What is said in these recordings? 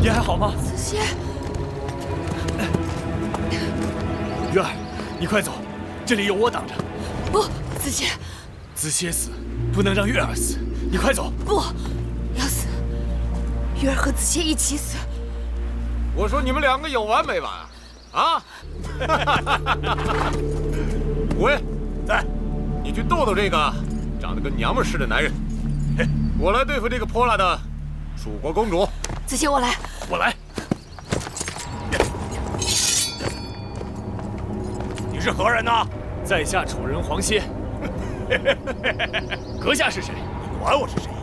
你还好吗？子歇，鱼儿，你快走，这里有我挡着。不，子歇，子歇死，不能让月儿死。你快走！不，要死，月儿和子歇一起死。我说你们两个有完没完啊？武威，在，你去逗逗这个长得跟娘们似的男人。我来对付这个泼辣的蜀国公主。子歇，我来。我来。你是何人呢？在下楚人黄歇。阁下是谁？你管我是谁呢？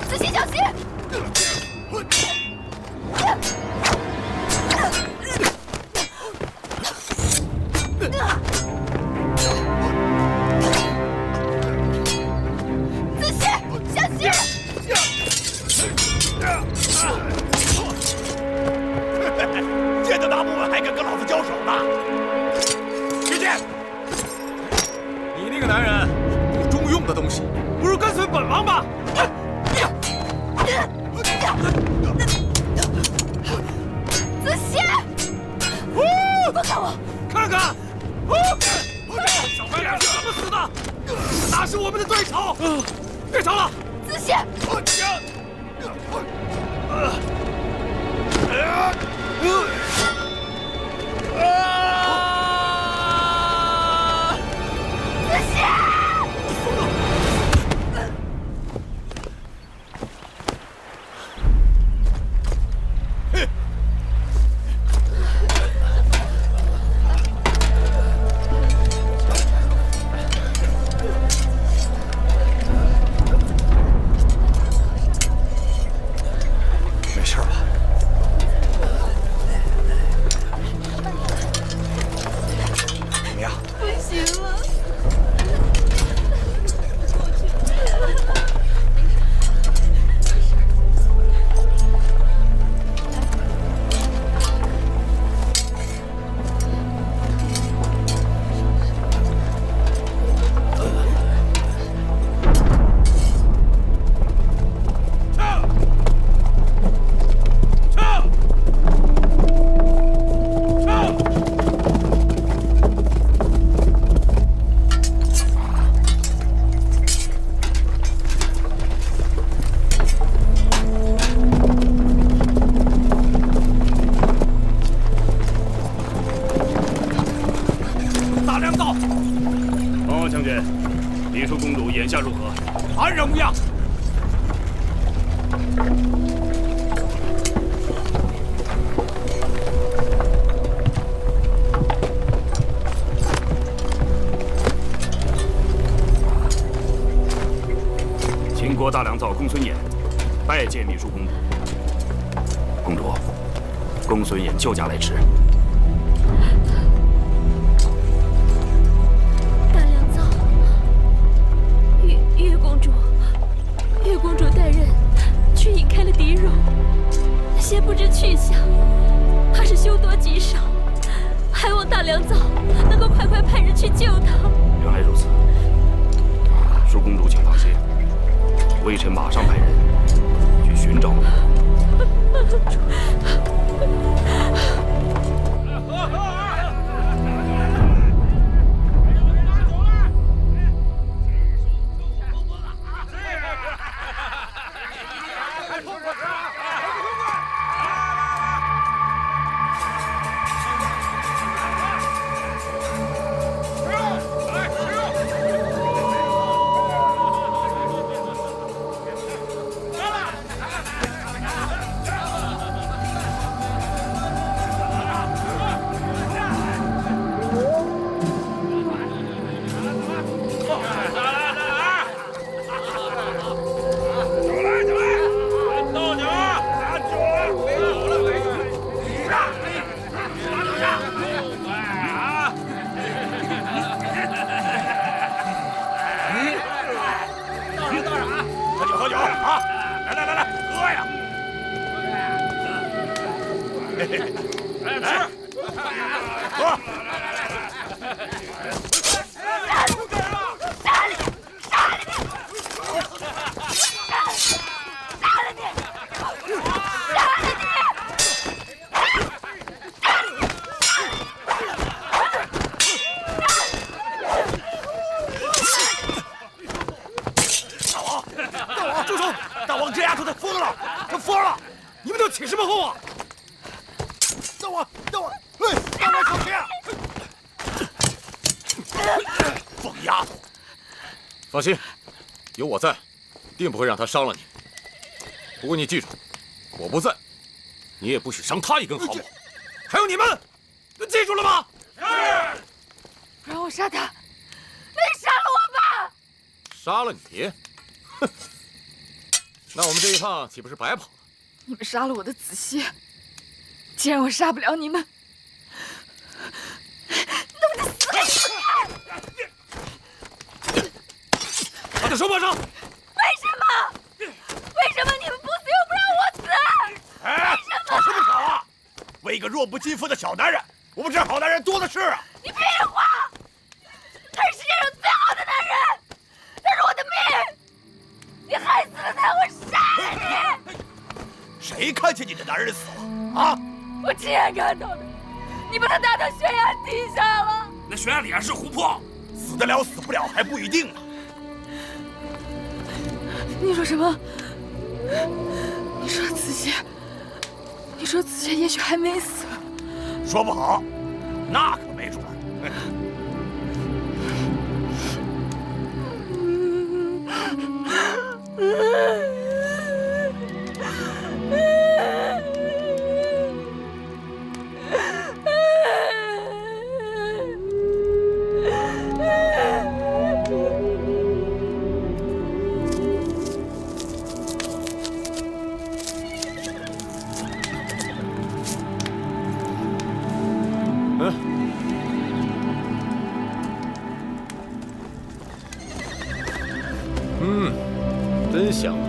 子歇，小心！子歇，小心！剑都拿不稳，还敢跟老子交手呢？别见！你那个男人不中用的东西，不如跟随本王吧。子歇，放开我！看看，小白脸是怎么死的？哪是我们的对手？别吵了！子歇，子歇！没事吧？怎么样？不行了。大良到，王将军，李淑公主眼下如何？安然无恙。秦国大良造公孙衍拜见李淑公主。公主，公孙衍救驾来迟。大良造，月公主，月公主带人去引开了敌戎，现不知去向，怕是凶多吉少，还望大良造能够快快派人去救他。原来如此，淑公主请放心，微臣马上派人去寻找公主。打你！后啊！等会儿，喂，大胆小心啊！疯丫头！放心，有我在，定不会让他伤了你。不过你记住，我不在，你也不许伤他一根毫毛。还有你们，记住了吗？是。让我杀他，你杀了我吧！杀了你？哼！那我们这一趟岂不是白跑了？你们杀了我的子熙，既然我杀不了你们，那我就死给你们看！把他手绑上！为什么？为什么你们不死又不让我死？哎，吵什么吵啊！为一个弱不禁风的小男人，我们这好男人多的是啊！你屁话！他是世界上最好的男人，他是我的命！你害死了他，我杀了你！谁看见你的男人死了啊？我亲眼看到的，你把他打到悬崖底下了。那悬崖底下是湖泊，死得了死不了还不一定呢。你说什么？你说子熙？你说子熙也许还没死？说不好，那可没准儿。真香啊！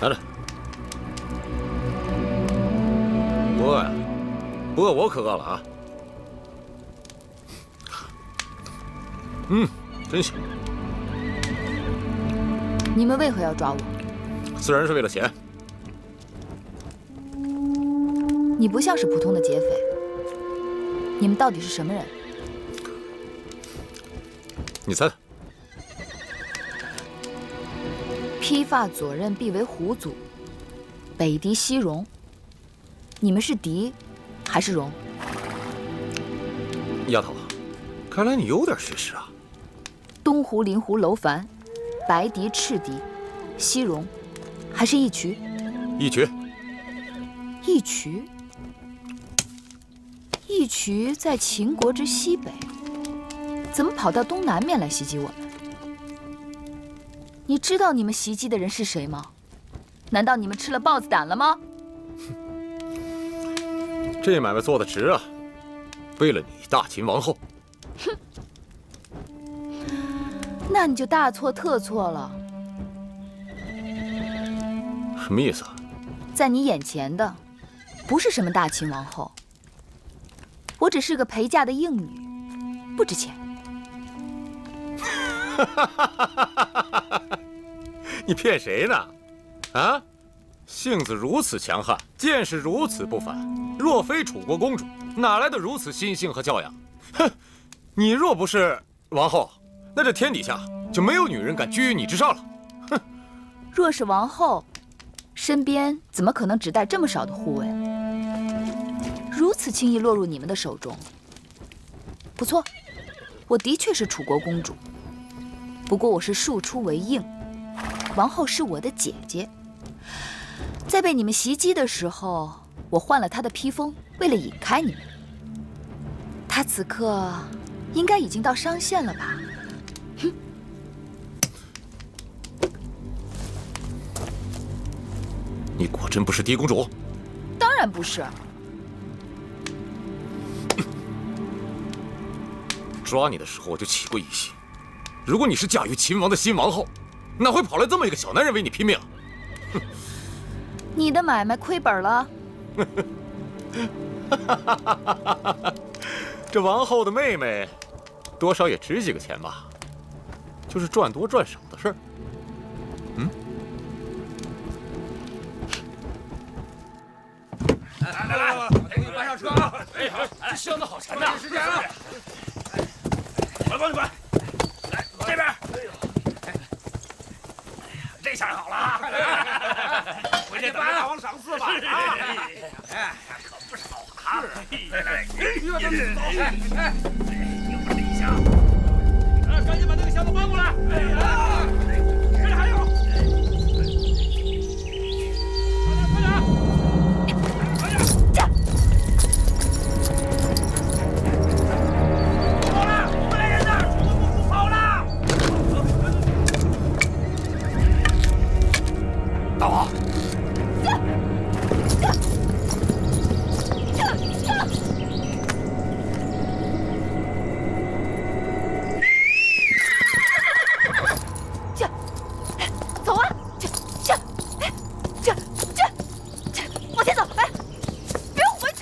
拿着。不饿呀？不饿我可饿了啊！真香。你们为何要抓我？自然是为了钱。你不像是普通的劫匪，你们到底是什么人？你猜猜。披发左衽，必为虎祖，北狄西戎。你们是狄，还是戎？丫头，看来你有点学识啊。东胡、临胡、楼烦，白狄、赤狄，西戎，还是义渠？义渠。义渠？义渠在秦国之西北，怎么跑到东南面来袭击我们？你知道你们袭击的人是谁吗？难道你们吃了豹子胆了吗？这买卖做得值啊！为了你大秦王后。哼，那你就大错特错了。什么意思啊？在你眼前的，不是什么大秦王后，我只是个陪嫁的应女，不值钱。你骗谁呢？啊，性子如此强悍，见识如此不凡，若非楚国公主，哪来的如此心性和教养？哼，你若不是王后，那这天底下就没有女人敢居于你之上了。哼，若是王后，身边怎么可能只带这么少的护卫？如此轻易落入你们的手中。不错，我的确是楚国公主，不过我是庶出为应。王后是我的姐姐，在被你们袭击的时候，我换了她的披风，为了引开你们。她此刻应该已经到商县了吧？哼！你果真不是狄公主？当然不是。抓你的时候我就起过疑心，如果你是嫁于秦王的新王后，哪会跑来这么一个小男人为你拼命？你的买卖亏本了。这王后的妹妹，多少也值几个钱吧，就是赚多赚少的事儿。来，给你搬上车啊！哎，这箱子好沉呐！时间啊！滚！来这边。哎呀，这下好了啊！赶紧把那个箱子搬过来！这里还有，快点！跑了！我来人呐！楚国公主跑了！大王，走啊！往前走！哎，别回去！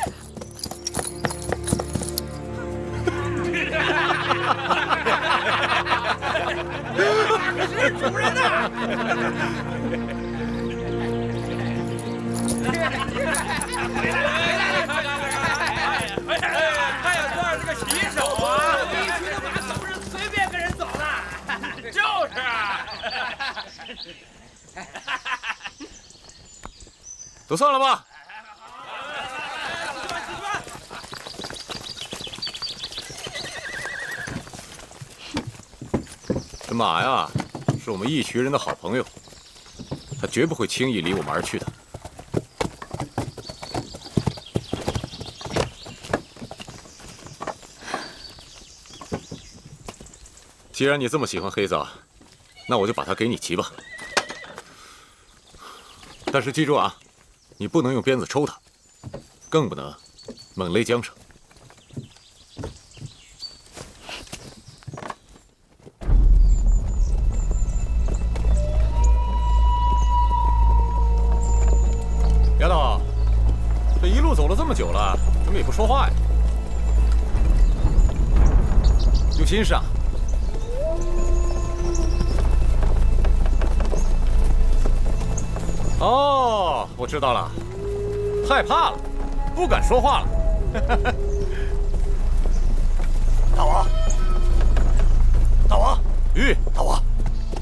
是主人呐！他也算是个骑手啊！必须的马可不是随便跟人走的，就是啊。都散了吧。这马呀，是我们义渠人的好朋友，他绝不会轻易离我们而去的。既然你这么喜欢黑子，那我就把它给你骑吧。但是记住啊，你不能用鞭子抽它，更不能猛勒缰绳。丫头，这一路走了这么久了，怎么也不说话呀？有心事啊？哦，我知道了，害怕了，不敢说话了。大王，大王，大王，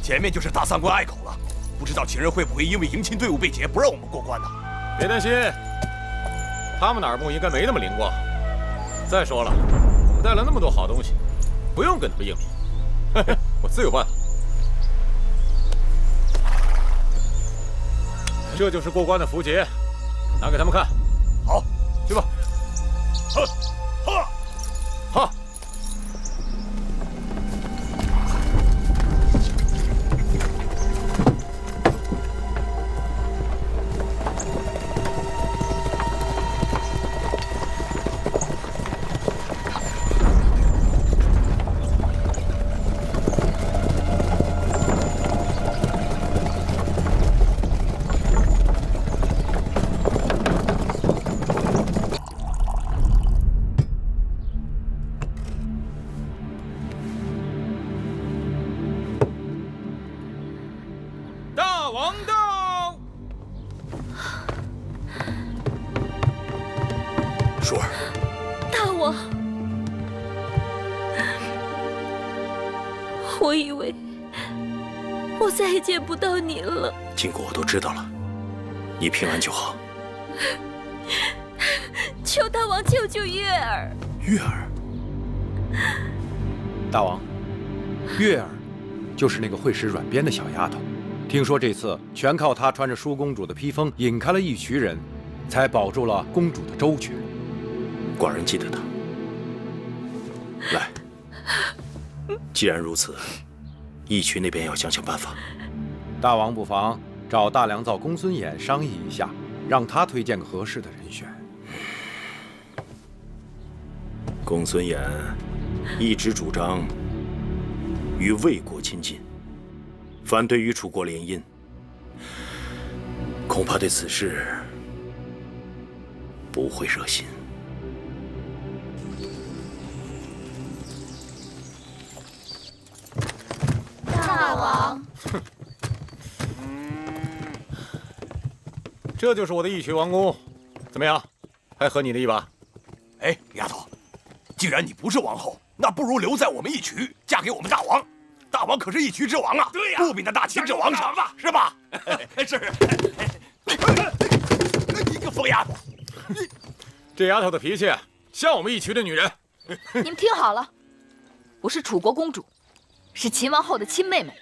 前面就是大三关隘口了，不知道秦人会不会因为迎亲队伍被劫，不让我们过关呢？别担心，他们的耳目应该没那么灵光。再说了，我们带了那么多好东西，不用跟他们硬拼，我自有办法。这就是过关的符节，拿给他们看。好，去吧。哈。王到，舒儿，大王，我以为我再也见不到您了。经过我都知道了，你平安就好。求大王救救月儿。月儿，大王，月儿就是那个会使软鞭的小丫头。听说这次全靠她穿着舒公主的披风引开了一群人，才保住了公主的周全。寡人记得她。来，既然如此，义渠那边要想想办法。大王不妨找大良造公孙衍商议一下，让他推荐个合适的人选。公孙衍一直主张与魏国亲近，反对与楚国联姻，恐怕对此事不会热心。大王，这就是我的义渠王宫，怎么样？还合你的意吧？哎，丫头，既然你不是王后，那不如留在我们义渠，嫁给我们大王。大王可是义渠之王啊，对呀，不比那大秦之王强吧？是吧？是。你个疯丫头！这丫头的脾气像我们义渠的女人。你们听好了，我是楚国公主，是秦王后的亲妹妹。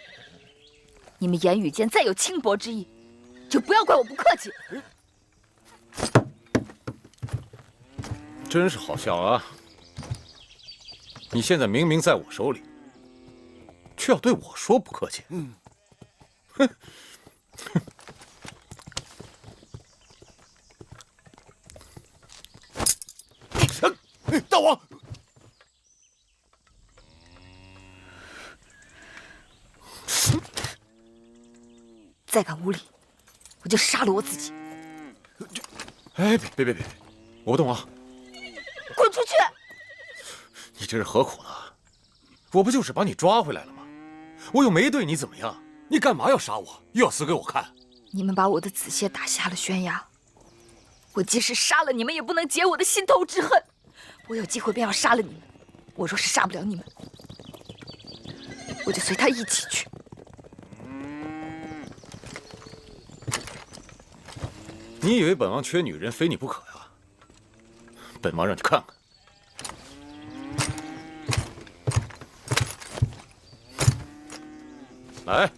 你们言语间再有轻薄之意，就不要怪我不客气。真是好笑啊！你现在明明在我手里，却要对我说不客气。哼！大王，再敢无礼，我就杀了我自己！哎，别，我不动啊！滚出去！你这是何苦呢？我不就是把你抓回来了吗？我又没对你怎么样，你干嘛要杀我？又要死给我看？你们把我的子谢打下了悬崖，我即使杀了你们，也不能解我的心头之恨。我有机会便要杀了你们，我若是杀不了你们，我就随他一起去。你以为本王缺女人非你不可呀？本王让你看看。来，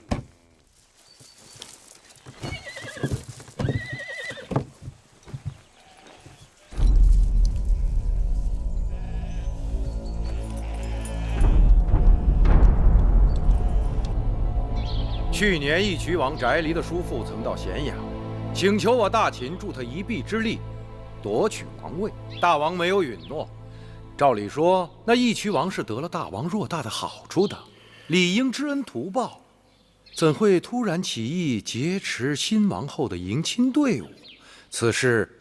去年义渠王翟离的叔父曾到咸阳，请求我大秦助他一臂之力，夺取王位。大王没有允诺。照理说，那义渠王是得了大王偌大的好处的，理应知恩图报，怎会突然起意劫持新王后的迎亲队伍？此事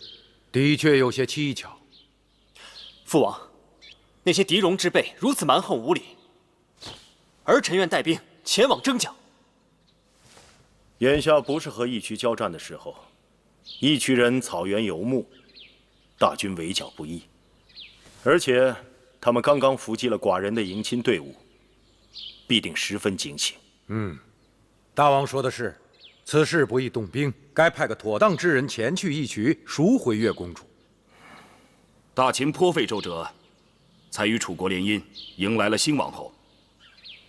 的确有些蹊跷。父王，那些狄戎之辈如此蛮横无理，儿臣愿带兵前往征剿。眼下不是和义渠交战的时候，义渠人草原游牧，大军围剿不易，而且他们刚刚伏击了寡人的迎亲队伍，必定十分惊醒。大王说的是，此事不宜动兵，该派个妥当之人前去义渠赎回月公主。大秦颇费周折，才与楚国联姻，迎来了新王后，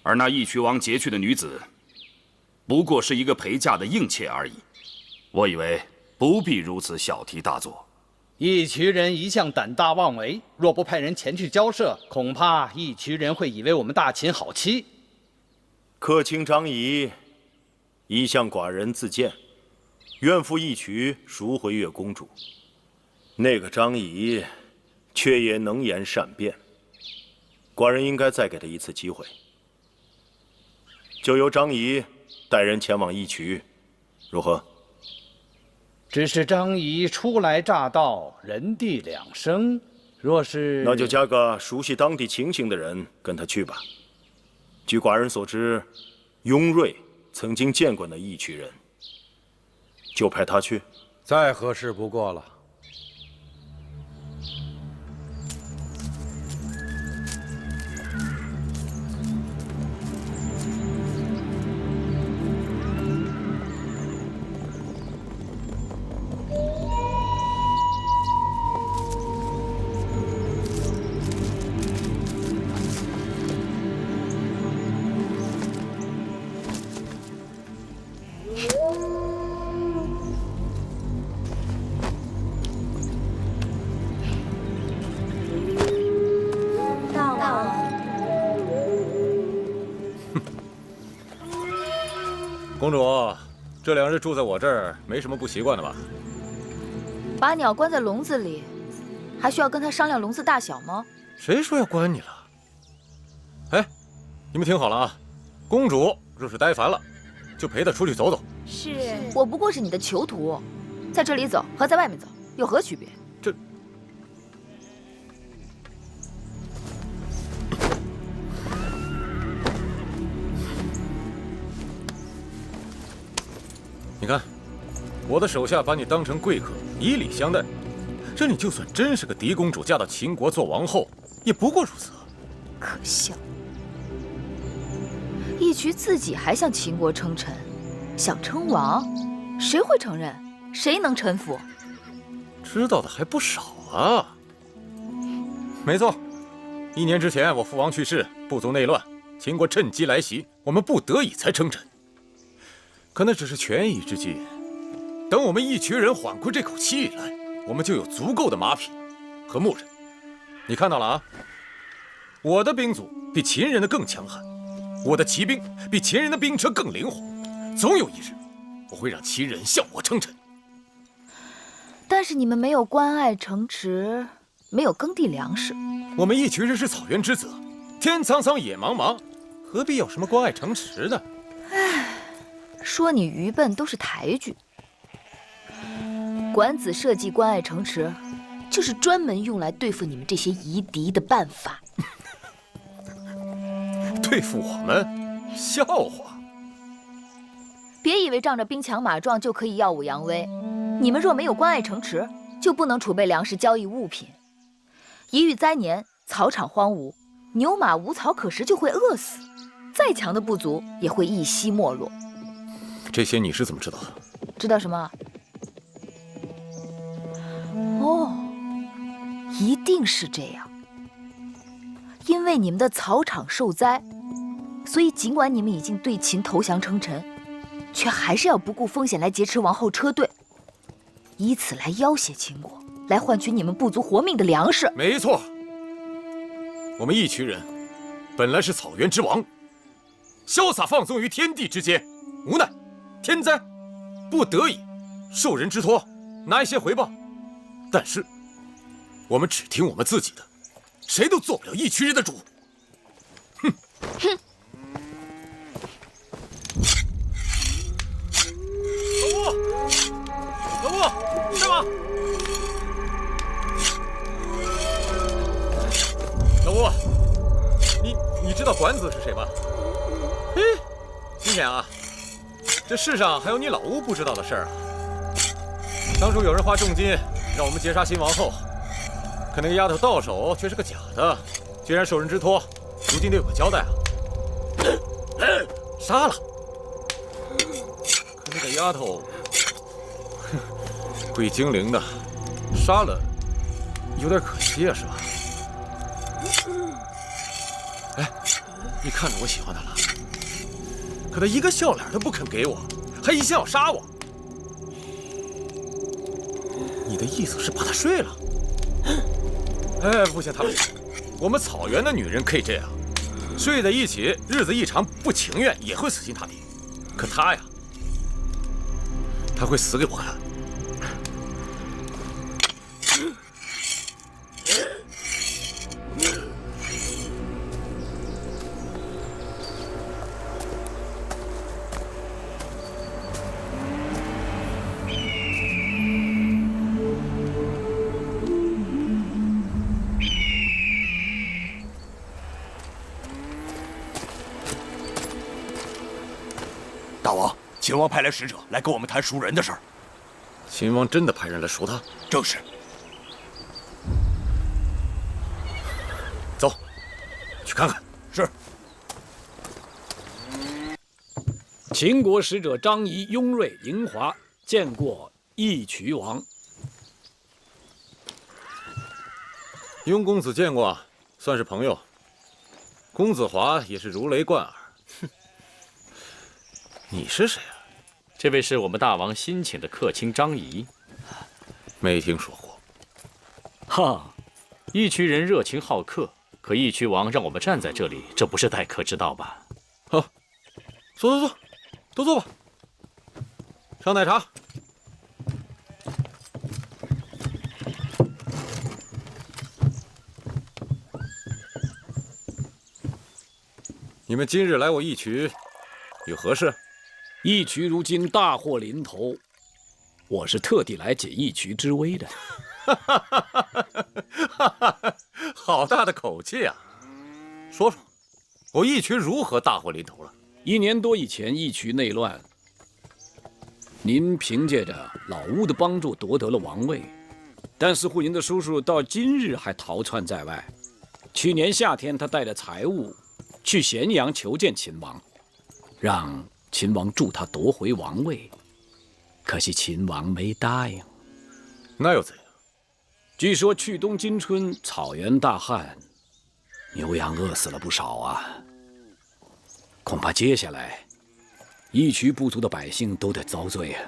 而那义渠王劫去的女子，不过是一个陪嫁的应妾而已。我以为不必如此小题大做。义渠人一向胆大妄为，若不派人前去交涉，恐怕义渠人会以为我们大秦好欺。客卿张仪一向寡人自荐，愿赴义渠赎回月公主。那个张仪却也能言善辩，寡人应该再给他一次机会。就由张仪带人前往义渠，如何？只是张仪初来乍到，人地两生，若是……那就加个熟悉当地情形的人跟他去吧。据寡人所知，雍瑞曾经见过那义渠人，就派他去，再合适不过了。公主，这2日住在我这儿，没什么不习惯的吧？把鸟关在笼子里，还需要跟他商量笼子大小吗？谁说要关你了？哎，你们听好了啊！公主若是呆烦了，就陪她出去走走。是，我不过是你的囚徒，在这里走和在外面走有何区别？这……你看，我的手下把你当成贵客，以礼相待。这你就算真是个狄公主，嫁到秦国做王后，也不过如此。可笑！义渠自己还向秦国称臣，想称王，谁会承认？谁能臣服？知道的还不少啊！没错，1年之前我父王去世，部族内乱，秦国趁机来袭，我们不得已才称臣。可那只是权宜之计，等我们一群人缓过这口气来，我们就有足够的马匹和牧人。你看到了啊，我的兵组比秦人的更强悍，我的骑兵比秦人的兵车更灵活，总有一日，我会让秦人向我称臣。但是你们没有关爱城池，没有耕地粮食。我们一群人是草原之子，天苍苍，野茫茫，何必有什么关爱城池呢？说你愚笨都是抬举。管子设计关爱城池，就是专门用来对付你们这些夷狄的办法。对付我们？笑话！别以为仗着兵强马壮就可以耀武扬威。你们若没有关爱城池，就不能储备粮食交易物品。一遇灾年，草场荒芜，牛马无草可食，就会饿死。再强的部族也会一夕没落。这些你是怎么知道的？知道什么？哦，一定是这样。因为你们的草场受灾，所以尽管你们已经对秦投降称臣，却还是要不顾风险来劫持王后车队，以此来要挟秦国，来换取你们部族活命的粮食。没错，我们一群人本来是草原之王，潇洒放纵于天地之间，无奈天灾，不得已受人之托，拿一些回报。但是我们只听我们自己的，谁都做不了一群人的主。哼哼！老吴，上马！老吴，你知道管子是谁吗？嘿，新鲜啊！这世上还有你老吴不知道的事儿啊！当初有人花重金让我们劫杀新王后，可那个丫头到手却是个假的，居然受人之托，如今得有个交代啊！杀了！可那个丫头会精灵的，杀了有点可惜啊，是吧？哎，你看着我喜欢她了，可她一个笑脸都不肯给我，还一心要杀我。你的意思是把她睡了？哎，不行，他不行。我们草原的女人可以这样，睡在一起，日子一长，不情愿也会死心塌地。可她呀，她会死给我看。大王，秦王派来使者来跟我们谈赎人的事儿。秦王真的派人来赎他？正是。走，去看看。是。秦国使者张仪、雍瑞、嬴华见过义渠王。雍公子见过，算是朋友。公子华也是如雷贯耳。你是谁啊？这位是我们大王新请的客卿张仪。没听说过。哈，义渠人热情好客，可义渠王让我们站在这里，这不是待客之道吧？好，坐，都坐吧。上奶茶。你们今日来我义渠，有何事？义渠如今大祸临头，我是特地来解义渠之危的。好大的口气啊！说说，我义渠如何大祸临头了？1年多以前，义渠内乱，您凭借着老乌的帮助夺得了王位，但似乎您的叔叔到今日还逃窜在外。去年夏天，他带着财物去咸阳求见秦王，让秦王助他夺回王位，可惜秦王没答应。那又怎样？据说去冬今春草原大旱，牛羊饿死了不少啊。恐怕接下来，义渠部族的百姓都得遭罪啊。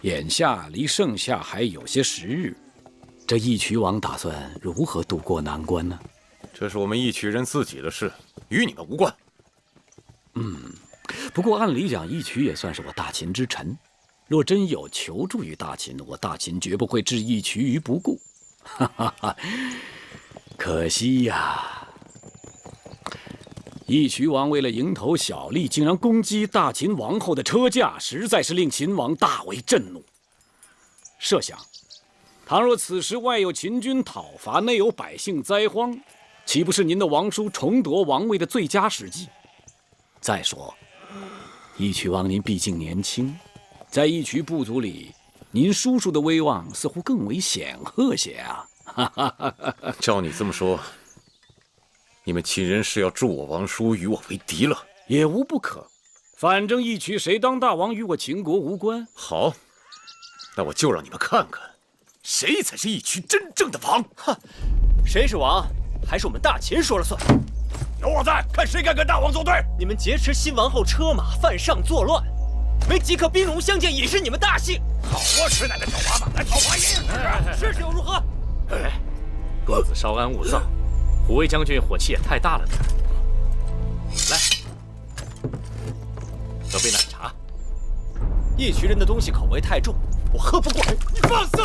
眼下离盛夏还有些时日，这义渠王打算如何渡过难关呢？这是我们义渠人自己的事，与你们无关。不过按理讲，义渠也算是我大秦之臣，若真有求助于大秦，我大秦绝不会置义渠于不顾。哈哈哈，可惜呀，义渠王为了蝇头小利，竟然攻击大秦王后的车驾，实在是令秦王大为震怒。设想，倘若此时外有秦军讨伐，内有百姓灾荒，岂不是您的王叔重夺王位的最佳时机？再说，义渠王您毕竟年轻，在义渠部族里，您叔叔的威望似乎更为显赫些啊！照你这么说，你们秦人是要助我王叔与我为敌了？也无不可，反正义渠谁当大王与我秦国无关。好，那我就让你们看看，谁才是义渠真正的王！哼，谁是王，还是我们大秦说了算。有我在，看谁敢跟大王作对！你们劫持新王后车马，犯上作乱，没即刻兵戎相见，也是你们大幸。好我吃奶的小娃子，来讨伐也有是又如何？公子稍安勿躁，虎威将军火气也太大了点。来，喝杯奶茶。义渠人的东西口味太重，我喝不过。你放肆！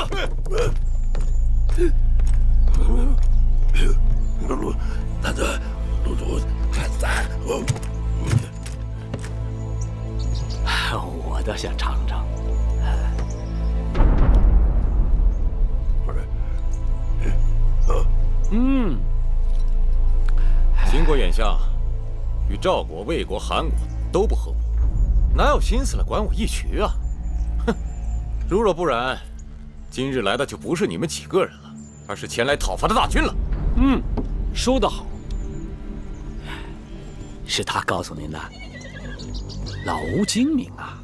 我倒想尝尝。秦国眼下与赵国、魏国、韩国都不和睦，哪有心思来管我义渠啊？哼！如若不然，今日来的就不是你们几个人了，而是前来讨伐的大军了。说得好。是他告诉您的。老吴精明啊，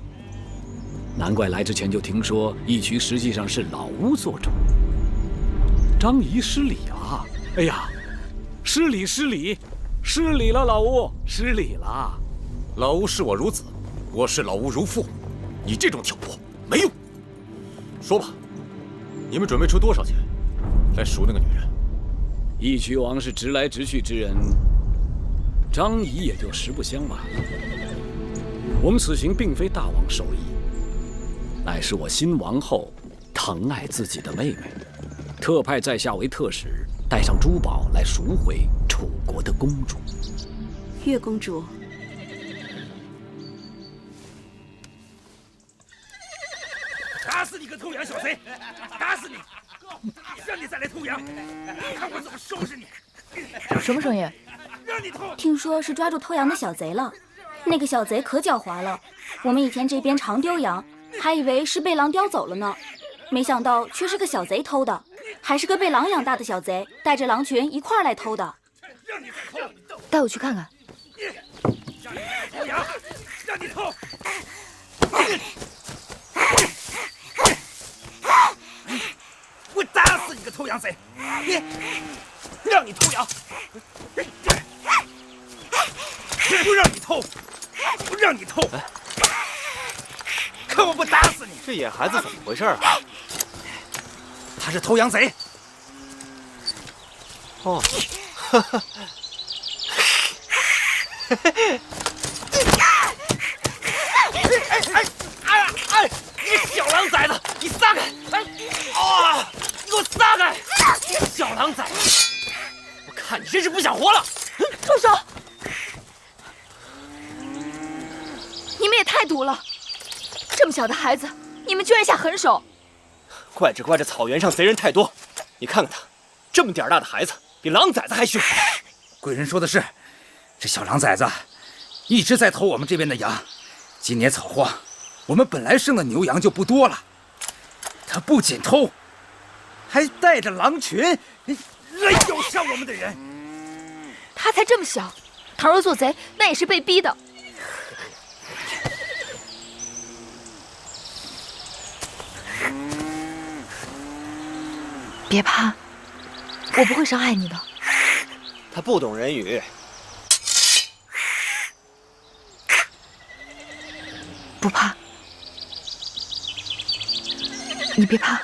难怪来之前就听说义渠实际上是老吴做主。张仪失礼了，哎呀，失礼了，老吴，失礼了。老吴视我如子，我视老吴如父，你这种挑拨没用。说吧，你们准备出多少钱来赎那个女人？义渠王是直来直去之人，张仪也就实不相瞒了。我们此行并非大王授意，乃是我新王后疼爱自己的妹妹，特派在下为特使，带上珠宝来赎回楚国的公主。月公主，打死你个偷羊小贼！打死你！让你再来偷羊，看我怎么收拾你！什么声音？让你偷！听说是抓住偷羊的小贼了。那个小贼可狡猾了，我们以前这边常丢羊，还以为是被狼叼走了呢，没想到却是个小贼偷的，还是个被狼养大的小贼，带着狼群一块儿来偷的。让你偷！带我去看看。让你偷羊！让你偷！我打死你个偷羊贼！让你偷羊！不让你偷！不让你偷！看我不打死你！这野孩子怎么回事啊？他是偷羊贼。哦，哈哈。哎！你小狼崽子，你撒开！啊！你给我撒开！小狼崽子，我看你真是不想活了！住手！你们也太毒了！这么小的孩子，你们居然下狠手！怪这草原上贼人太多，你看看他，这么点大的孩子，比狼崽子还凶。贵人说的是，这小狼崽子一直在偷我们这边的羊。今年草荒，我们本来生的牛羊就不多了，他不仅偷，还带着狼群来咬杀我们的人。他才这么小，倘若做贼，那也是被逼的。别怕，我不会伤害你的。他不懂人语。不怕，你别怕。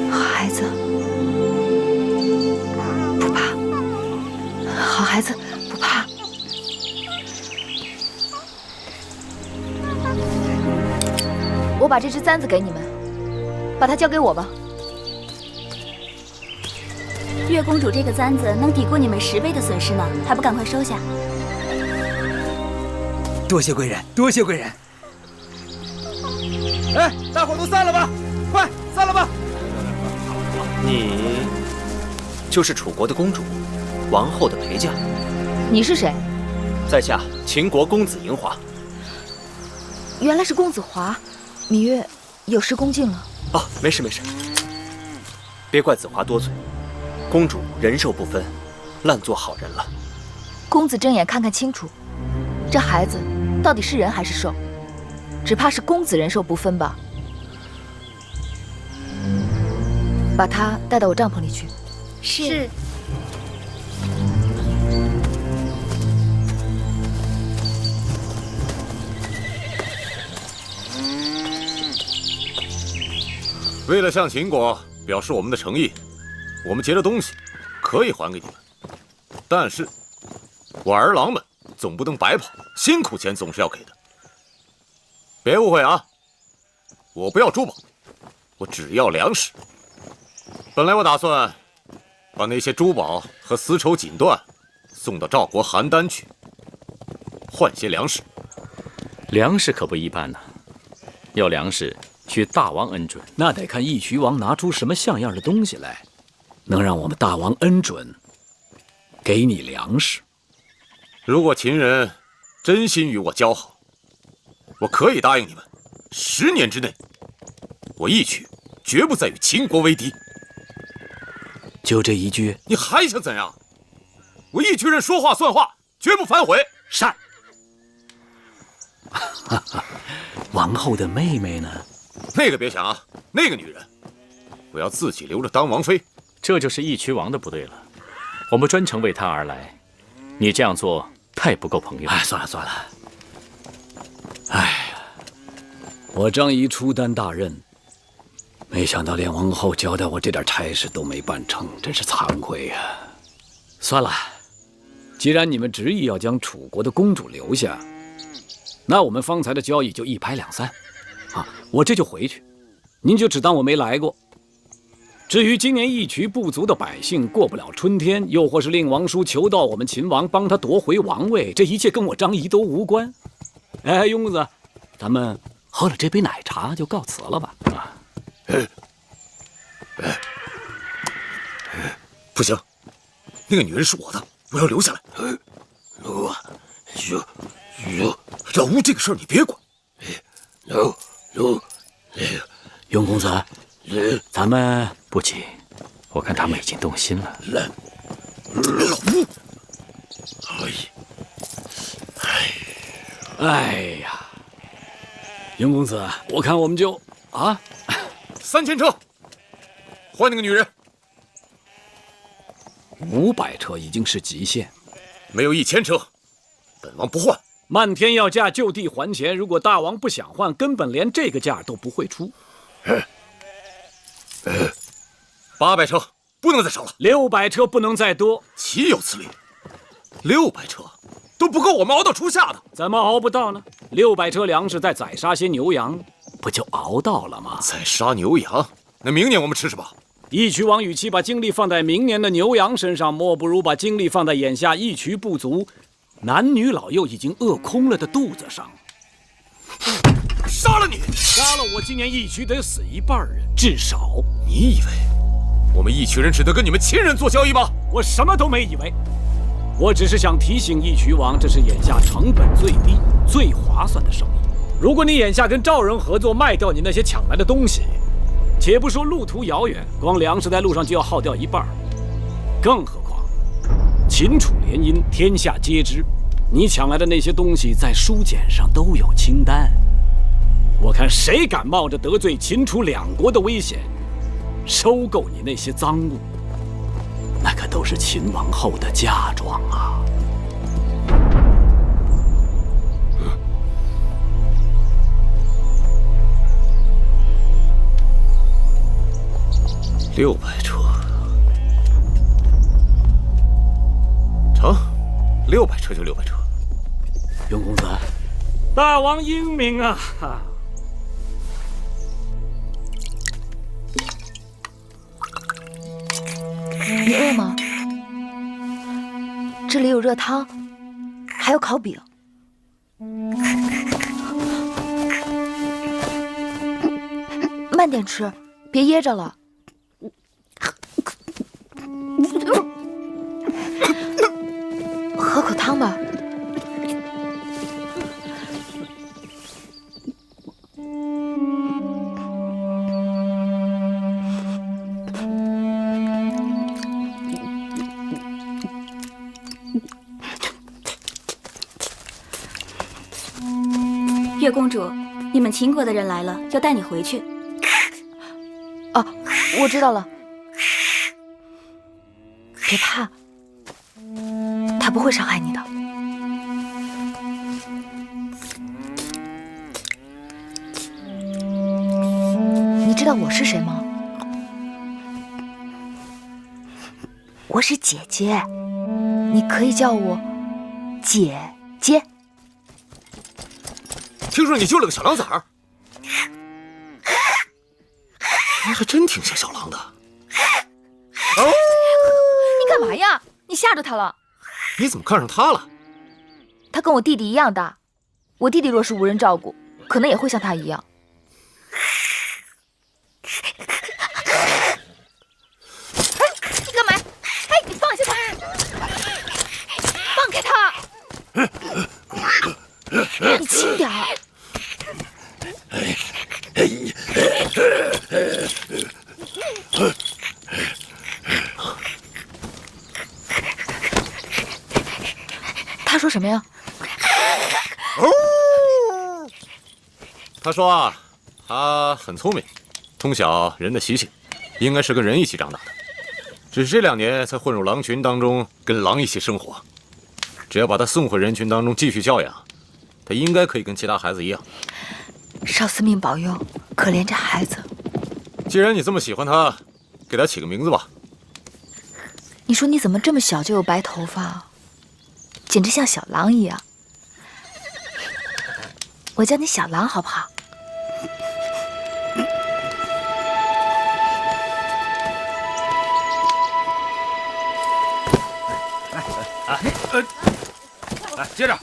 孩子，不怕，好孩子，不怕。我把这只簪子给你们，把它交给我吧。月公主这个簪子能抵过你们10倍的损失呢，还不赶快收下？多谢贵人，多谢贵人。哎，大伙都散了吧，快散了吧。你就是楚国的公主，王后的陪嫁。你是谁？在下秦国公子嬴华。原来是公子华，芈月有失恭敬了。哦，没事没事，别怪子华多嘴。公主人兽不分，烂做好人了。公子睁眼看看清楚，这孩子到底是人还是兽？只怕是公子人兽不分吧。把他带到我帐篷里去。是。为了向秦国表示我们的诚意，我们劫的东西可以还给你们，但是我儿郎们总不能白跑，辛苦钱总是要给的。别误会啊，我不要珠宝，我只要粮食。本来我打算把那些珠宝和丝绸锦缎送到赵国邯郸去，换些粮食。粮食可不一般呢，要粮食需大王恩准，那得看义渠王拿出什么像样的东西来，能让我们大王恩准给你粮食。如果秦人真心与我交好，我可以答应你们，10年之内，我义渠绝不再与秦国为敌。就这一句？你还想怎样？我义渠人说话算话，绝不反悔。善。王后的妹妹呢？那个别想啊，那个女人，我要自己留着当王妃。这就是义渠王的不对了，我们专程为他而来，你这样做太不够朋友。哎，算了算了。哎呀，我张仪出担大任，没想到连王后交代我这点差事都没办成，真是惭愧呀。算了，既然你们执意要将楚国的公主留下，那我们方才的交易就一拍两散。啊，我这就回去，您就只当我没来过。至于今年义渠部族的百姓过不了春天，又或是令王叔求到我们秦王帮他夺回王位，这一切跟我张仪都无关。哎，雍公子，咱们喝了这杯奶茶就告辞了吧？啊，不行，那个女人是我的，我要留下来。老吴这个事儿你别管。雍公子，咱们不急，我看他们已经动心了。老吴，哎呀，雍公子，我看我们就啊，3000车，换那个女人。500车已经是极限，没有1000车，本王不换。漫天要价，就地还钱。如果大王不想换，根本连这个价都不会出。800车不能再少了，600车不能再多。岂有此理！600车都不够我们熬到初夏的。怎么熬不到呢？600车粮食再宰杀些牛羊，不就熬到了吗？宰杀牛羊，那明年我们吃什么？义渠王与其把精力放在明年的牛羊身上，莫不如把精力放在眼下义渠部族男女老幼已经饿空了的肚子上。杀了你！杀了我，今年义渠得死1半人，至少。你以为我们们义渠人只得跟你们秦人做交易吗？我什么都没以为，我只是想提醒义渠王，这是眼下成本最低、最划算的生意。如果你眼下跟赵人合作，卖掉你那些抢来的东西，且不说路途遥远，光粮食在路上就要耗掉一半，更何况秦楚联姻，天下皆知，你抢来的那些东西在书简上都有清单。我看谁敢冒着得罪秦楚两国的危险，收购你那些赃物，那可都是秦王后的嫁妆啊！600车，成，600车就600车。雍公子，大王英明啊！你饿吗？这里有热汤，还有烤饼。慢点吃，别噎着了。喝口汤吧。月公主，你们秦国的人来了，要带你回去。哦，我知道了。别怕，他不会伤害你的。你知道我是谁吗？我是姐姐，你可以叫我姐姐。听说你救了个小狼崽儿，你还真挺像小狼的。哦，你干嘛呀？你吓着他了。你怎么看上他了？他跟我弟弟一样大，我弟弟若是无人照顾，可能也会像他一样。哎，你干嘛？哎，你放下他！放开他！你轻点儿。他说什么呀？他说啊，他很聪明，通晓人的习性，应该是跟人一起长大的，只是这2年才混入狼群当中，跟狼一起生活。只要把他送回人群当中继续教养，他应该可以跟其他孩子一样。少司命保佑，可怜这孩子。既然你这么喜欢他，给他起个名字吧。你说你怎么这么小就有白头发，简直像小狼一样。我叫你小狼好不好？来，接着。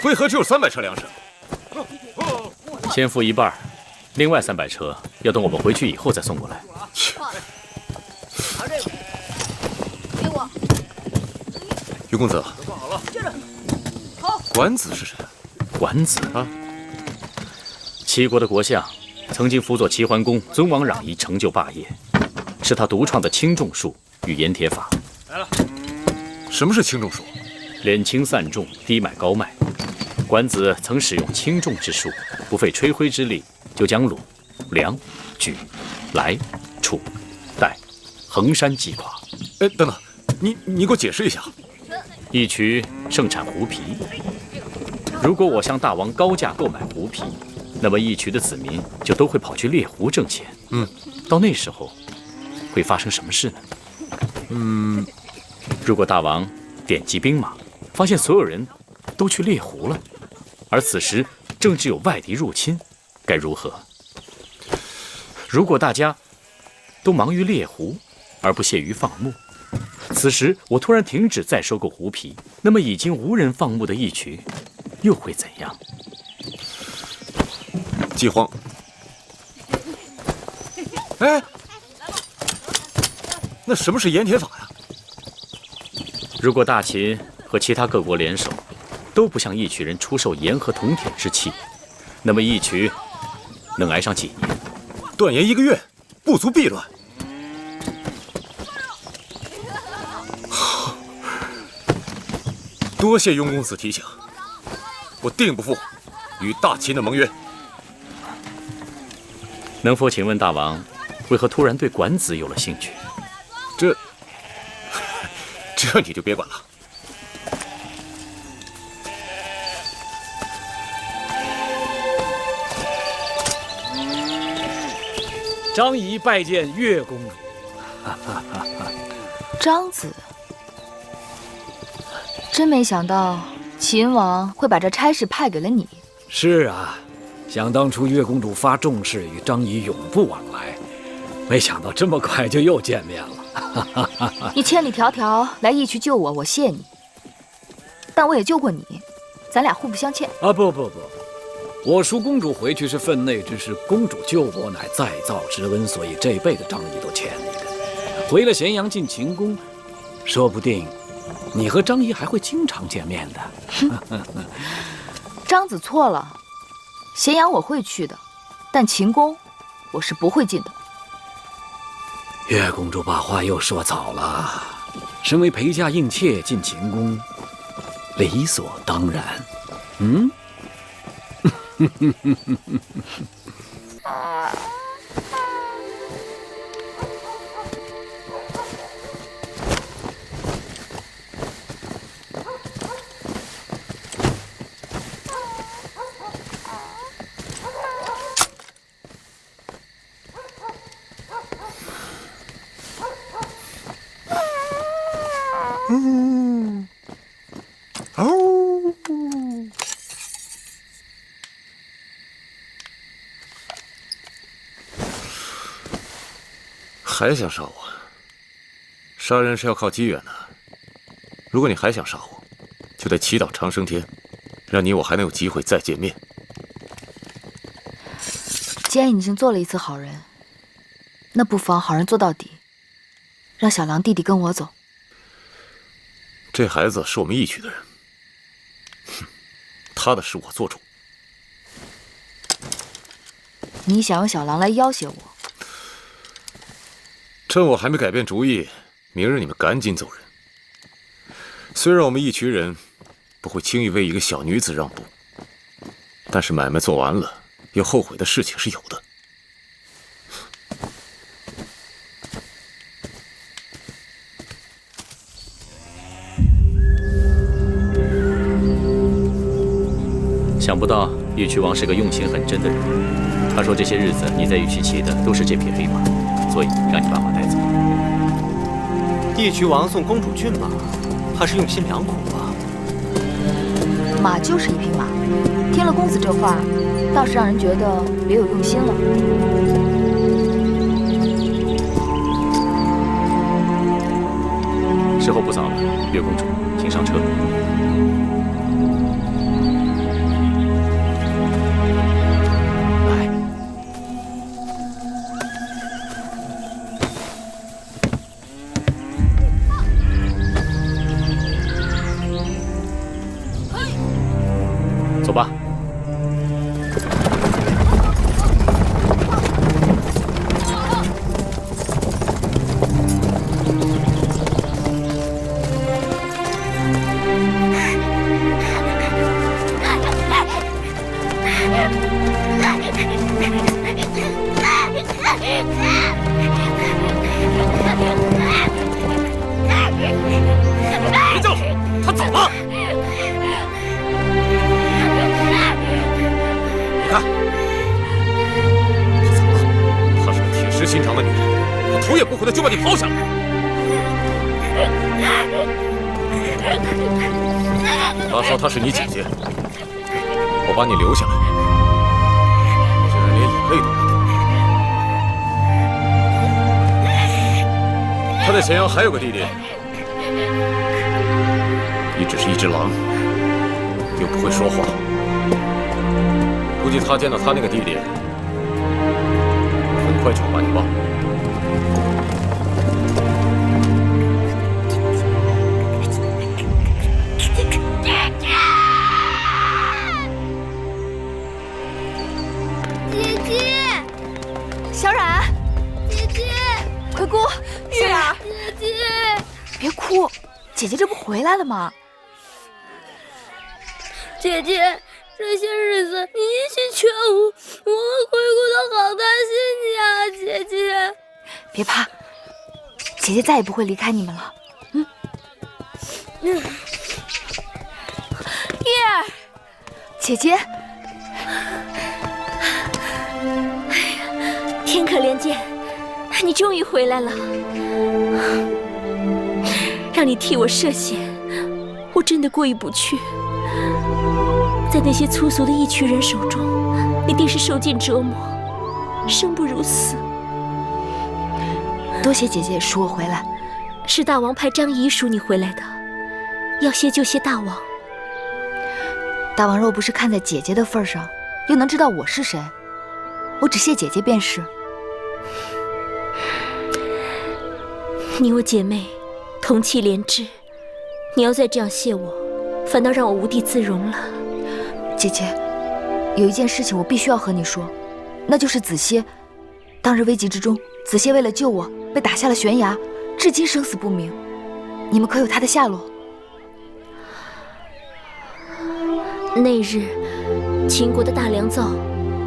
为何只有300车粮食？先付一半，另外300车要等我们回去以后再送过来。给我。于公子，管子是谁？管子啊，齐国的国相，曾经辅佐齐桓公尊王攘夷，成就霸业，是他独创的轻重术与盐铁法。来了。什么是轻重术？敛轻散重，低买高卖。管子曾使用轻重之术，不费吹灰之力，就将鲁、梁、莒、来、楚、代、衡山击垮。哎，等等，你给我解释一下。义渠盛产狐皮，如果我向大王高价购买狐皮，那么义渠的子民就都会跑去猎狐挣钱。到那时候会发生什么事呢？如果大王点击兵马，发现所有人都去猎狐了，而此时正值有外敌入侵，该如何？如果大家都忙于猎狐，而不屑于放牧，此时我突然停止再收购狐皮，那么已经无人放牧的义渠又会怎样？饥荒。哎，那什么是盐铁法呀？如果大秦和其他各国联手，都不向义渠人出售盐和铜铁之器，那么义渠能挨上几年？断盐1个月，不足避乱。多谢雍公子提醒，我定不负与大秦的盟约。能否请问大王，为何突然对管子有了兴趣？这你就别管了。张仪拜见岳公主。张子，真没想到秦王会把这差事派给了你。是啊，想当初岳公主发重誓与张仪永不往来，没想到这么快就又见面了。你千里迢迢来义渠救我，我谢你。但我也救过你，咱俩互不相欠。啊，不，我赎公主回去是分内之事，公主救我乃再造之恩，所以这辈子张仪都欠你的。回了咸阳进秦宫，说不定你和张仪还会经常见面的。张子错了，咸阳我会去的，但秦宫我是不会进的。岳公主把话又说早了，身为陪嫁应妾进秦宫，理所当然。嗯。还想杀我？杀人是要靠机缘的。如果你还想杀我，就得祈祷长生天，让你我还能有机会再见面。既然已经做了一次好人，那不妨好人做到底，让小狼弟弟跟我走。这孩子是我们义渠的人，他的事我做主。你想用小狼来要挟我？趁我还没改变主意，明日你们赶紧走人。虽然我们义渠人不会轻易为一个小女子让步，但是买卖做完了，有后悔的事情是有的。想不到义渠王是个用心很真的人。他说这些日子你在义渠骑的都是这匹黑马，所以让你把马带走。义渠王送公主骏马，怕是用心良苦吧？马就是一匹马，听了公子这话，倒是让人觉得别有用心了。时候不早了，岳公主，请上车。走吧。别叫了，他走了。你看，他走了。她是个铁石心肠的女人，她头也不回的就把你抛下了。她说她是你姐姐，我把你留下来，竟然连眼泪都没掉。他在咸阳还有个弟弟，你只是一只狼，又不会说话。估计他见到他那个弟弟，很快就会把你忘了。姐姐，小冉，姐姐，快哭！月儿，姐姐，别哭，姐姐这不回来了吗？姐姐，这些日子你一心全无，我和灰姑都好担心你啊，姐姐。别怕，姐姐再也不会离开你们了。月儿，姐姐，天可怜见，你终于回来了，让你替我涉险，我真的过意不去。在那些粗俗的义渠人手中，你定是受尽折磨，生不如死。多谢姐姐赎我回来。是大王派张仪赎你回来的，要谢就谢大王。大王若不是看在姐姐的份上，又能知道我是谁？我只谢姐姐便是。你我姐妹同气连枝，你要再这样谢我，反倒让我无地自容了。姐姐，有一件事情我必须要和你说，那就是子歇。当日危急之中，子歇为了救我，被打下了悬崖，至今生死不明。你们可有他的下落？那日，秦国的大良造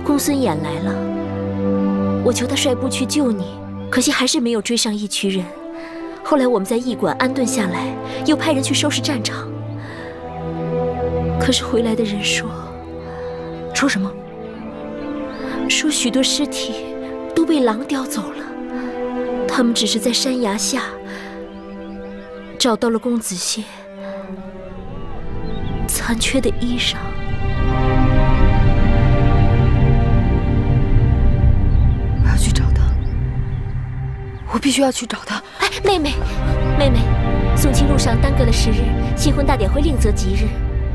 公孙衍来了，我求他率部去救你，可惜还是没有追上义渠人。后来我们在驿馆安顿下来，又派人去收拾战场。可是回来的人说什么？说许多尸体都被狼叼走了，他们只是在山崖下找到了公子燮残缺的衣裳。我要去找他，我必须要去找他。哎，妹妹，送亲路上耽搁了10日，新婚大典会另择吉日。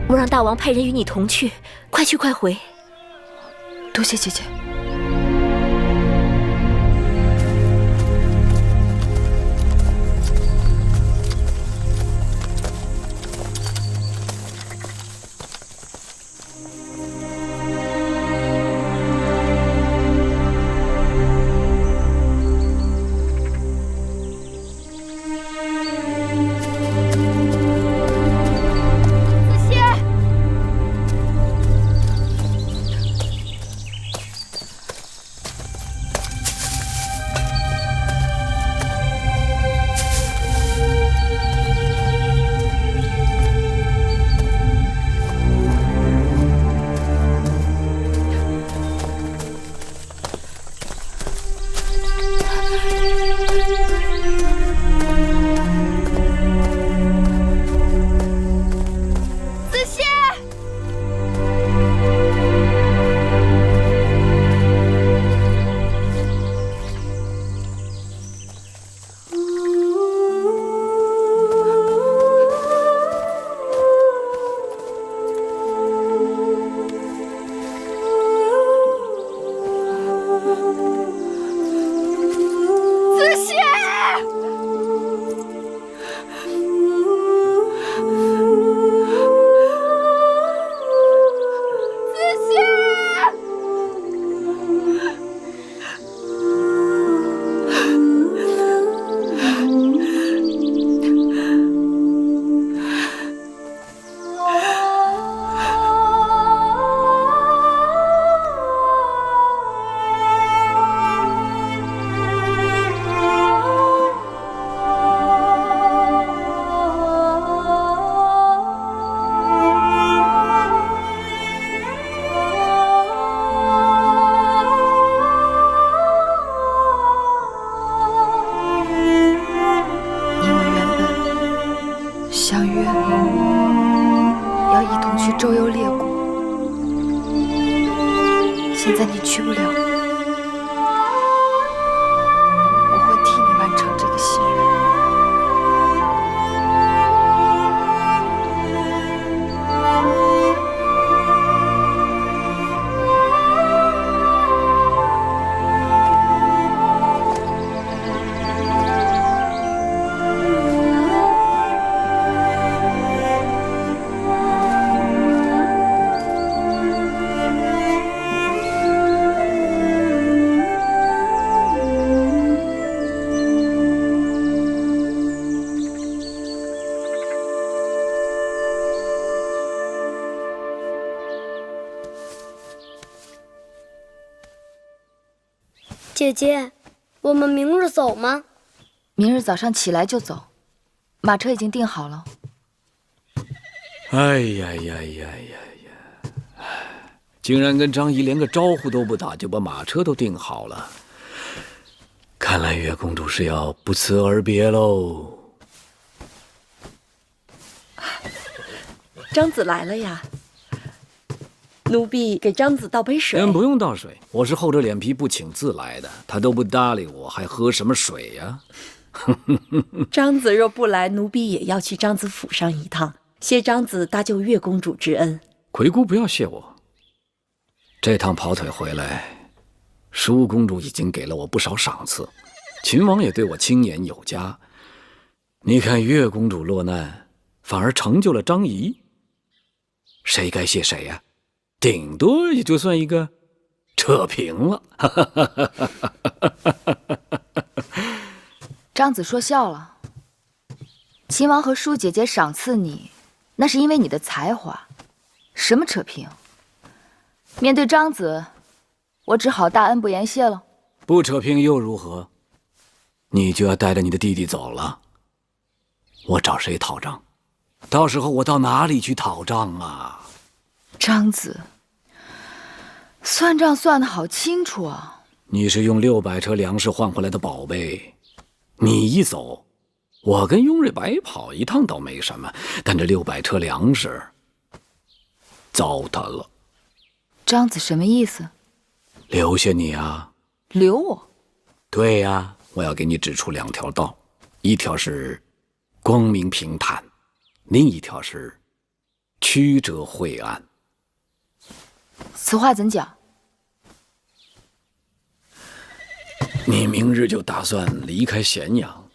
我让大王派人与你同去，快去快回。多谢姐姐。姐姐，我们明日走吗？明日早上起来就走，马车已经订好了。哎呀呀呀呀呀！竟然跟张仪连个招呼都不打，就把马车都订好了。看来月公主是要不辞而别喽。张子来了呀，奴婢给张子倒杯水。不用倒水，我是厚着脸皮不请自来的，他都不搭理我，还喝什么水呀？张子若不来，奴婢也要去张子府上一趟，谢张子搭救月公主之恩。魁姑不要谢我，这趟跑腿回来，舒公主已经给了我不少赏赐，秦王也对我青眼有加。你看月公主落难，反而成就了张仪，谁该谢谁呀？顶多也就算一个扯平了。张子说笑了，秦王和舒姐姐赏赐你，那是因为你的才华，什么扯平？面对张子，我只好大恩不言谢了。不扯平又如何？你就要带着你的弟弟走了，我找谁讨账？到时候我到哪里去讨账啊？张子，算账算得好清楚啊！你是用600车粮食换回来的宝贝，你一走，我跟雍瑞白跑一趟倒没什么，但这600车粮食糟蹋了。张子什么意思？留下你啊！留我？对呀，我要给你指出2条道，一条是光明平坦，另一条是曲折晦暗。此话怎讲？你明日就打算离开咸阳？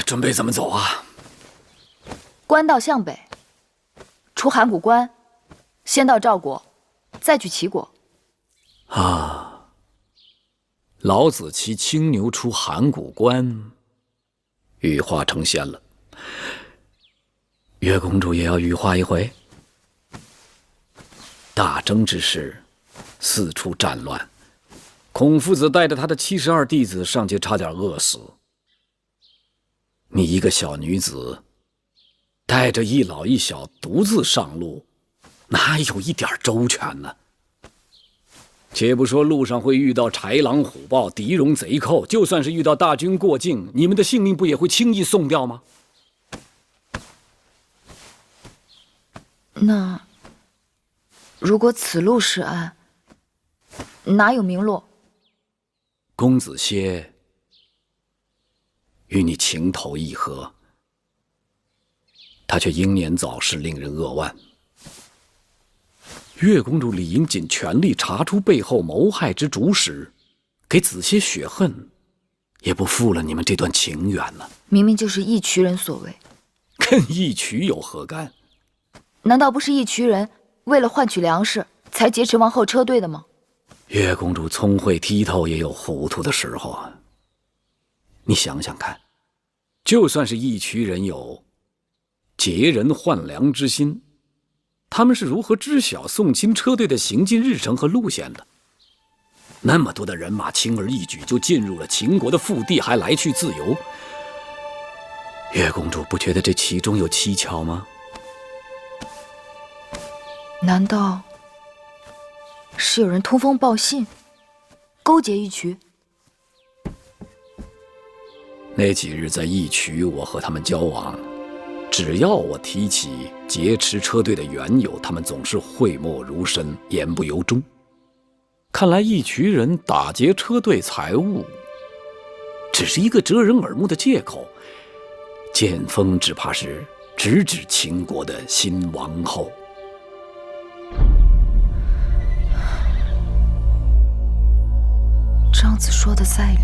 准备怎么走啊？官道向北，出函谷关，先到赵国，再去齐国。啊！老子骑青牛出函谷关，羽化成仙了。月公主也要羽化一回。大征之时，四处战乱，孔夫子带着他的72弟子上街，差点饿死。你一个小女子，带着一老一小独自上路，哪有一点周全呢？且不说路上会遇到豺狼虎豹、敌戎贼寇，就算是遇到大军过境，你们的性命不也会轻易送掉吗？那如果此路是岸，哪有明落？公子歇与你情投意合，他却英年早逝，令人扼腕。月公主理应尽全力查出背后谋害之主使，给子歇雪恨，也不负了你们这段情缘呢。明明就是义渠人所为，跟义渠有何干？难道不是义渠人为了换取粮食才劫持王后车队的吗？月公主聪慧剔透，也有糊涂的时候啊。你想想看，就算是义渠人有劫人换粮之心，他们是如何知晓宋钦车队的行进日程和路线的？那么多的人马轻而易举就进入了秦国的腹地，还来去自由。月公主不觉得这其中有蹊跷吗？难道是有人通风报信，勾结义渠？那几日在义渠，我和他们交往，只要我提起劫持车队的缘由，他们总是讳莫如深，言不由衷。看来义渠人打劫车队财物，只是一个遮人耳目的借口。剑锋只怕是直指秦国的新王后。张子说的在理，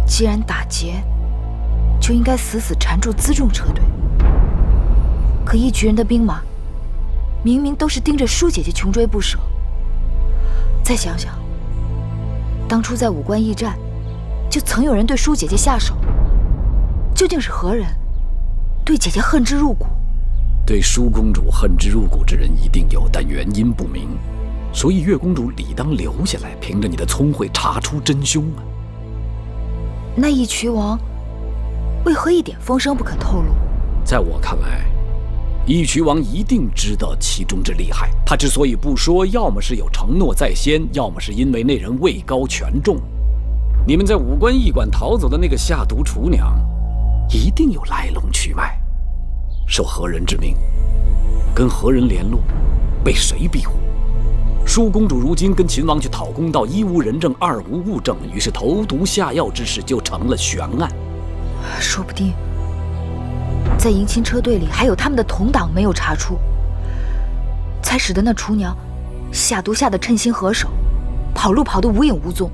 既然打劫，就应该死死缠住辎重车队。可义渠人的兵马，明明都是盯着舒姐姐穷追不舍。再想想，当初在武关驿站，就曾有人对舒姐姐下手，究竟是何人对姐姐恨之入骨？对舒公主恨之入骨之人一定有，但原因不明。所以月公主理当留下来，凭着你的聪慧查出真凶啊。那义渠王为何一点风声不肯透露？在我看来，义渠王一定知道其中之厉害。他之所以不说，要么是有承诺在先，要么是因为那人位高权重。你们在武关驿馆逃走的那个下毒厨娘，一定有来龙去脉，受何人之命，跟何人联络，被谁庇护。舒公主如今跟秦王去讨公道，一无人证，二无物证，于是投毒下药之事就成了悬案。说不定在迎亲车队里还有他们的同党没有查出，才使得那厨娘下毒下得称心合手，跑路跑得无影无踪。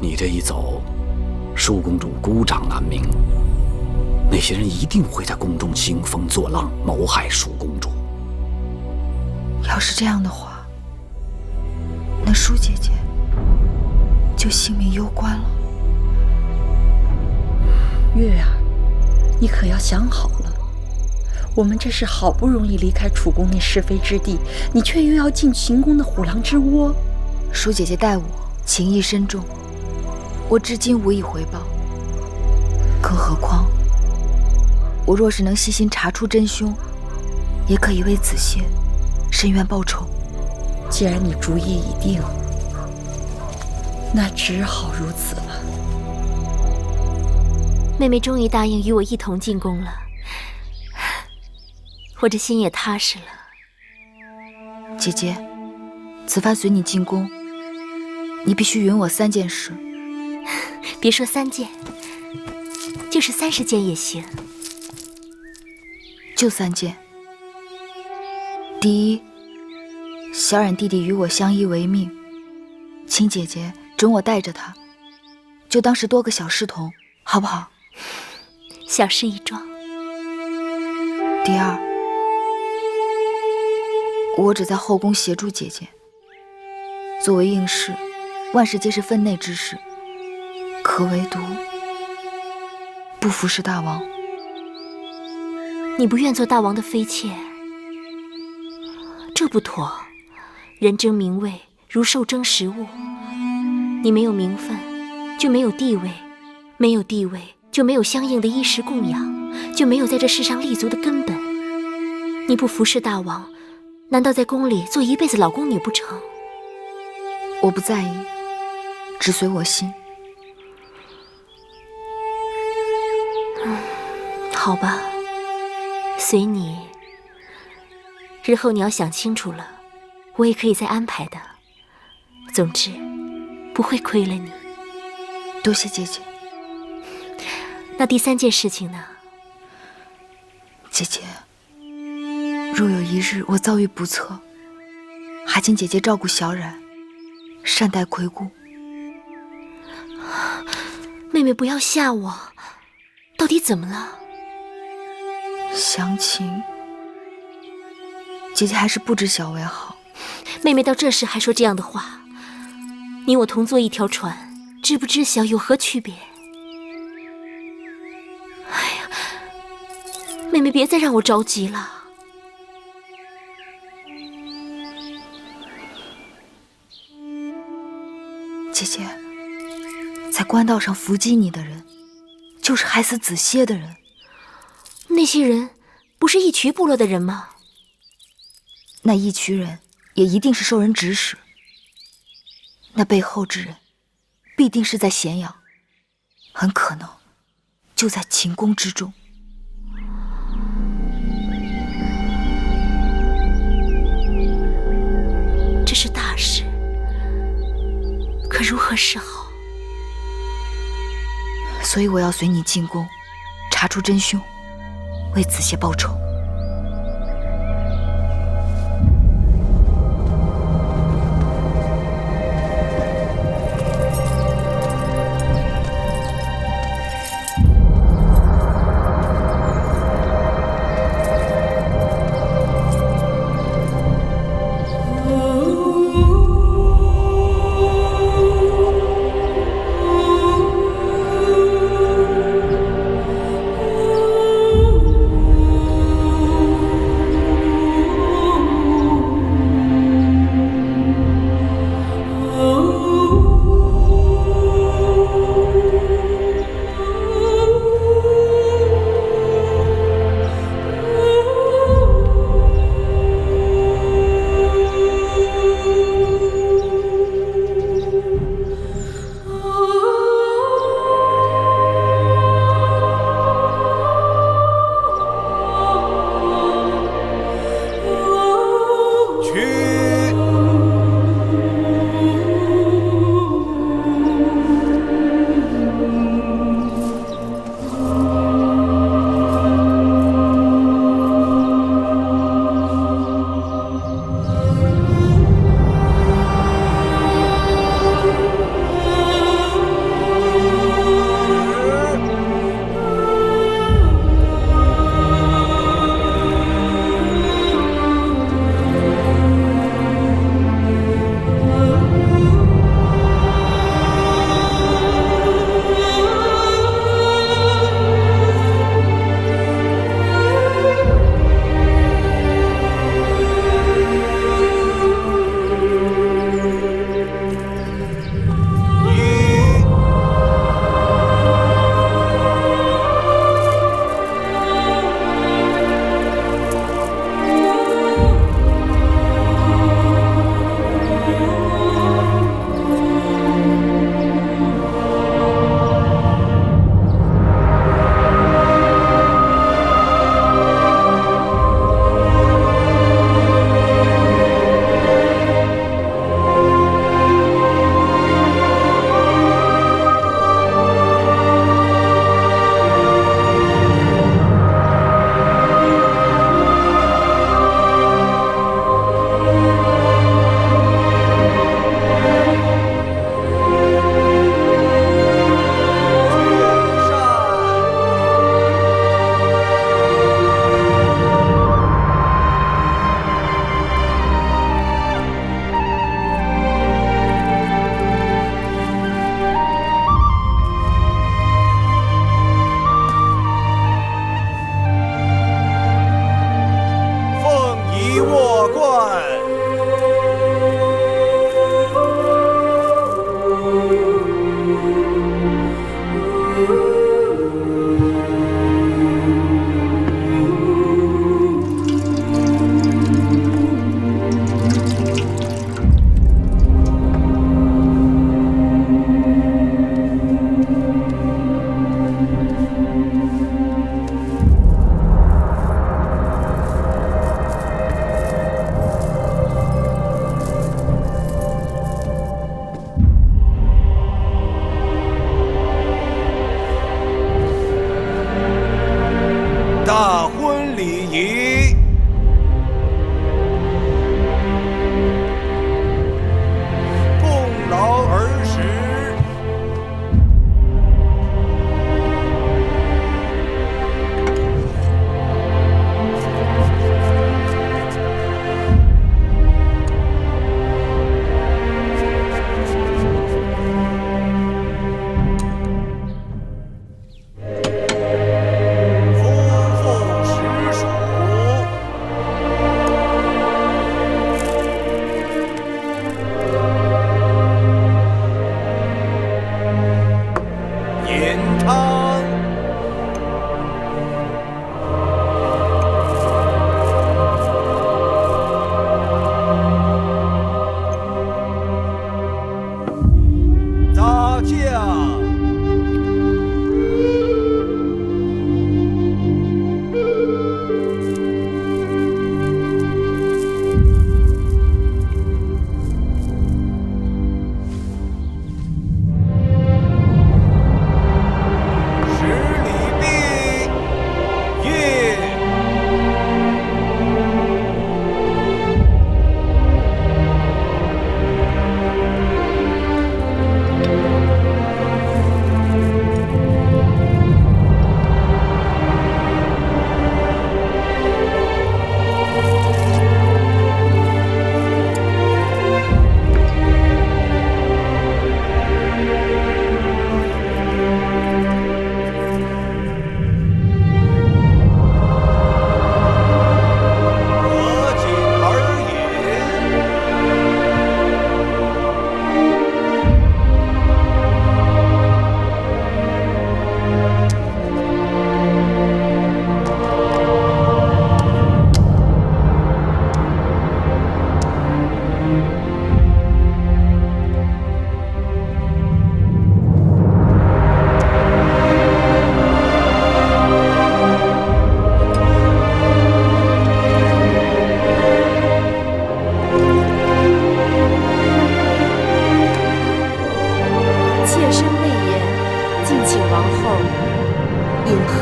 你这一走，舒公主孤掌难鸣，那些人一定会在宫中兴风作浪，谋害舒公主。要是这样的话，那舒姐姐就性命攸关了。月儿，你可要想好了，我们这是好不容易离开楚宫那是非之地，你却又要进秦宫的虎狼之窝。舒姐姐待我情义深重，我至今无以回报。更何况，我若是能细心查出真凶，也可以为子歇伸冤报仇。既然你主意已定，那只好如此了。妹妹终于答应与我一同进宫了，我这心也踏实了。姐姐，此番随你进宫，你必须允我3件事。别说3件，就是30件也行。就3件。第一，小冉弟弟与我相依为命，请姐姐准我带着他，就当是多个小侍童，好不好？小事一桩。第二，我只在后宫协助姐姐，作为应试，万事皆是分内之事，可唯独不服侍大王。你不愿做大王的妃妾，这不妥。人争名位，如兽争食物。你没有名分，就没有地位；没有地位，就没有相应的衣食供养，就没有在这世上立足的根本。你不服侍大王，难道在宫里做一辈子老宫女不成？我不在意，只随我心。好吧，随你。日后你要想清楚了，我也可以再安排的。总之，不会亏了你。多谢姐姐。那第3件事情呢？姐姐，若有一日我遭遇不测，还请姐姐照顾小冉，善待魁姑。妹妹不要吓我，到底怎么了？详情，姐姐还是不知晓为好。妹妹到这时还说这样的话，你我同坐一条船，知不知晓有何区别？哎呀，妹妹别再让我着急了。姐姐，在官道上伏击你的人，就是害死子歇的人。那些人不是义渠部落的人吗？那义渠人也一定是受人指使，那背后之人必定是在咸阳，很可能就在秦宫之中。这是大事，可如何是好？所以我要随你进宫，查出真凶，为子歇报仇。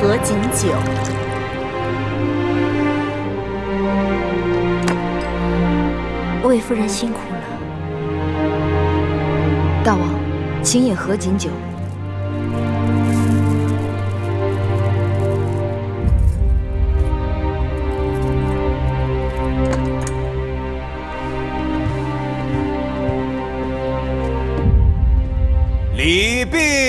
合卺酒。魏夫人辛苦了。大王，请也合卺酒。礼毕。